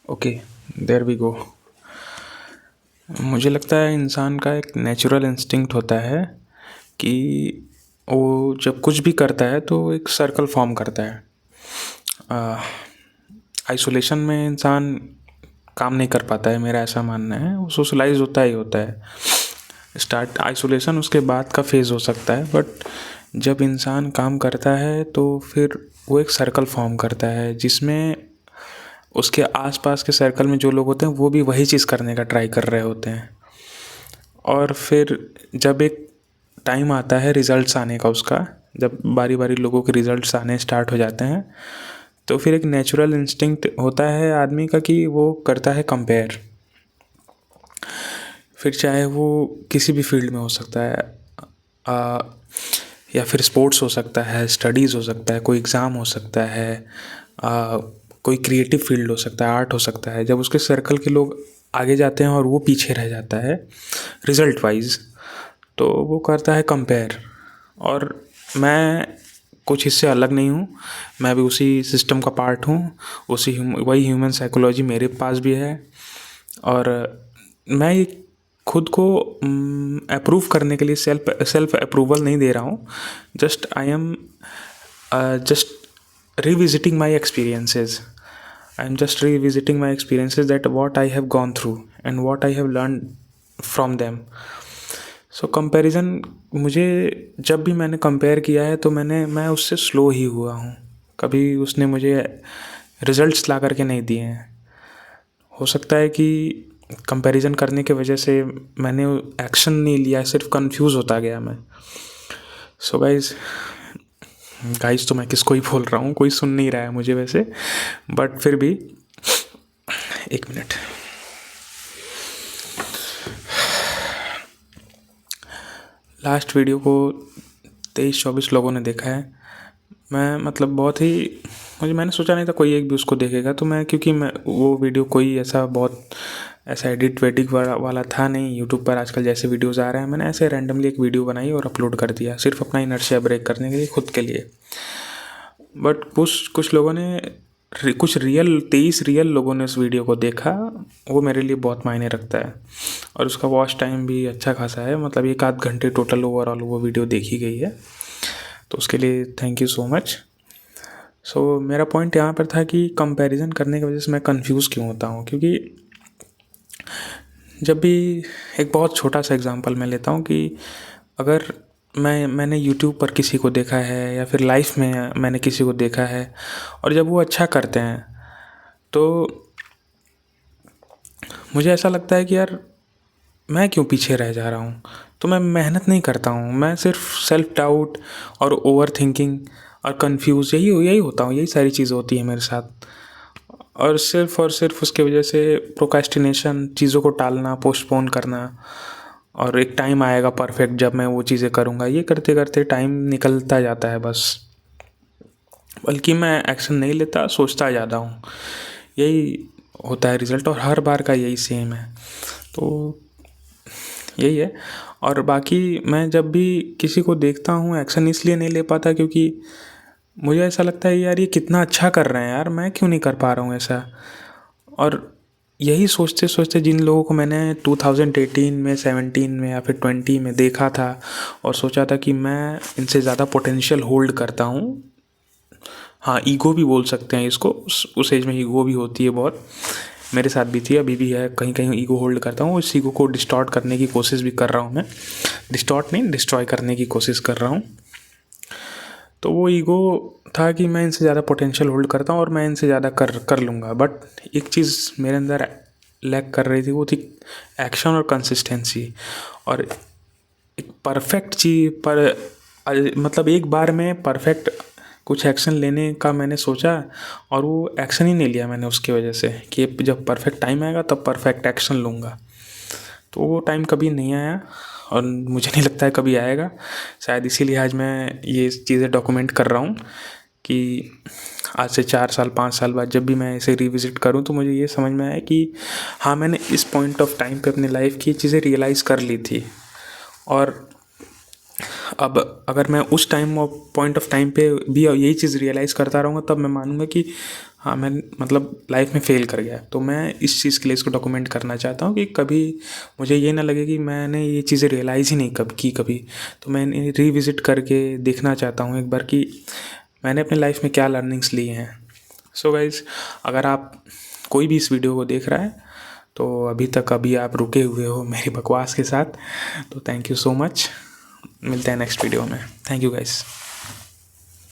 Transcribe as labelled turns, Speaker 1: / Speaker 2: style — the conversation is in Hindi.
Speaker 1: Okay, there we go. मुझे लगता है इंसान का एक नेचुरल इंस्टिंक्ट होता है कि वो जब कुछ भी करता है तो एक सर्कल फॉर्म करता है। आइसोलेशन में इंसान काम नहीं कर पाता है, मेरा ऐसा मानना है। वो सोशलाइज होता ही होता है। स्टार्ट आइसोलेशन उसके बाद का फेज़ हो सकता है, बट जब इंसान काम करता है तो फिर वो एक सर्कल फॉर्म करता है जिसमें उसके आसपास के सर्कल में जो लोग होते हैं वो भी वही चीज़ करने का ट्राई कर रहे होते हैं। और फिर जब एक टाइम आता है रिजल्ट्स आने का, उसका जब बारी बारी लोगों के रिजल्ट्स आने स्टार्ट हो जाते हैं तो फिर एक नेचुरल इंस्टिंक्ट होता है आदमी का कि वो करता है कंपेयर। फिर चाहे वो किसी भी फील्ड में हो सकता है, या फिर स्पोर्ट्स हो सकता है, स्टडीज़ हो सकता है, कोई एग्ज़ाम हो सकता है, कोई क्रिएटिव फील्ड हो सकता है, आर्ट हो सकता है। जब उसके सर्कल के लोग आगे जाते हैं और वो पीछे रह जाता है रिज़ल्ट वाइज, तो वो करता है कंपेयर। और मैं कुछ इससे अलग नहीं हूँ, मैं भी उसी सिस्टम का पार्ट हूँ। वही ह्यूमन साइकोलॉजी मेरे पास भी है। और मैं ये खुद को अप्रूव करने के लिए सेल्फ अप्रूवल नहीं दे रहा हूँ। Just I am just revisiting my experiences. I am just revisiting my experiences that what I have gone through and what I have learn from them. So comparison, मुझे जब भी मैंने कंपेयर किया है तो मैं उससे स्लो ही हुआ हूँ। कभी उसने मुझे रिजल्ट्स ला करके नहीं दिए हैं। हो सकता है कि कंपैरिजन करने के वजह से मैंने एक्शन नहीं लिया, सिर्फ कंफ्यूज होता गया मैं। सो गाइस तो मैं किसको ही बोल रहा हूँ, कोई सुन नहीं रहा है मुझे वैसे, बट फिर भी एक मिनट। लास्ट वीडियो को 23-24 लोगों ने देखा है। मैं मतलब बहुत ही मैंने सोचा नहीं था कोई एक भी उसको देखेगा, तो मैं क्योंकि मैं वो वीडियो कोई ऐसा एडिट वेडिट वाला था नहीं। यूट्यूब पर आजकल जैसे वीडियोज़ आ रहे हैं, मैंने ऐसे रैंडमली एक वीडियो बनाई और अपलोड कर दिया, सिर्फ अपना इनर्शिया ब्रेक करने के लिए, खुद के लिए। बट कुछ लोगों ने, कुछ 23 रियल लोगों ने उस वीडियो को देखा। वो मेरे लिए बहुत मायने रखता है। और उसका वॉच टाइम भी अच्छा खासा है, मतलब 1 आध घंटे टोटल ओवरऑल वो वीडियो देखी गई है। तो उसके लिए थैंक यू सो मच। सो मेरा पॉइंट यहाँ पर था कि कंपैरिजन करने की वजह से मैं कंफ्यूज क्यों होता हूँ। क्योंकि जब भी, एक बहुत छोटा सा एग्जांपल मैं लेता हूँ कि अगर मैंने यूट्यूब पर किसी को देखा है या फिर लाइफ में मैंने किसी को देखा है और जब वो अच्छा करते हैं तो मुझे ऐसा लगता है कि यार मैं क्यों पीछे रह जा रहा हूँ। तो मैं मेहनत नहीं करता हूँ, मैं सिर्फ सेल्फ डाउट और ओवर थिंकिंग और कंफ्यूज यही होता हूँ। यही सारी चीज़ें होती है मेरे साथ। और सिर्फ उसके वजह से प्रोक्रेस्टिनेशन, चीज़ों को टालना, पोस्टपोन करना। और एक टाइम आएगा परफेक्ट जब मैं वो चीज़ें करूँगा, ये करते करते टाइम निकलता जाता है बस। बल्कि मैं एक्शन नहीं लेता, सोचता ज़्यादा हूँ। यही होता है रिज़ल्ट, और हर बार का यही सेम है। तो यही है। और बाकी मैं जब भी किसी को देखता हूँ, एक्शन इसलिए नहीं ले पाता क्योंकि मुझे ऐसा लगता है यार ये कितना अच्छा कर रहे हैं, यार मैं क्यों नहीं कर पा रहा हूँ ऐसा। और यही सोचते सोचते जिन लोगों को मैंने 2018 में, 17 में या फिर 20 में देखा था और सोचा था कि मैं इनसे ज़्यादा पोटेंशियल होल्ड करता हूँ। हाँ, ईगो भी बोल सकते हैं इसको। उस एज में ईगो भी होती है बहुत, मेरे साथ भी थी, अभी भी है। कहीं कहीं ईगो होल्ड करता हूँ। इस ईगो को डिस्टॉर्ट करने की कोशिश भी कर रहा हूँ मैं। डिस्टॉर्ट नहीं, डिस्ट्रॉय करने की कोशिश कर रहा हूँ। तो वो ईगो था कि मैं इनसे ज़्यादा पोटेंशियल होल्ड करता हूँ और मैं इनसे ज़्यादा कर लूँगा। बट एक चीज़ मेरे अंदर लैक कर रही थी, वो थी एक्शन और कंसिस्टेंसी। और एक परफेक्ट चीज़ पर, मतलब एक बार में परफेक्ट कुछ एक्शन लेने का मैंने सोचा और वो एक्शन ही नहीं लिया मैंने, उसकी वजह से कि जब परफेक्ट टाइम आएगा तब परफेक्ट एक्शन लूँगा। तो वो टाइम कभी नहीं आया और मुझे नहीं लगता है कभी आएगा। शायद इसीलिए आज मैं ये चीज़ें डॉक्यूमेंट कर रहा हूँ कि आज से 4 साल 5 साल बाद जब भी मैं इसे रिविज़िट करूँ तो मुझे ये समझ में आया कि हाँ, मैंने इस पॉइंट ऑफ टाइम पे अपनी लाइफ की चीज़ें रियलाइज़ कर ली थी। और अब अगर मैं उस पॉइंट ऑफ टाइम पे भी यही चीज़ रियलाइज़ करता रहूँगा तब मैं मानूंगा कि हाँ, मैं मतलब लाइफ में फ़ेल कर गया, तो मैं इस चीज़ के लिए इसको डॉक्यूमेंट करना चाहता हूँ कि कभी मुझे ये ना लगे कि मैंने ये चीज़ें रियलाइज़ ही नहीं कब की कभी। तो मैं इन्हें रिविज़िट करके देखना चाहता हूँ एक बार कि मैंने अपनी लाइफ में क्या लर्निंग्स ली हैं। सो गाइज़, अगर आप कोई भी इस वीडियो को देख रहा है, तो अभी आप रुके हुए हो मेरी बकवास के साथ, तो थैंक यू सो मच। मिलते हैं नेक्स्ट वीडियो में। Thank you guys.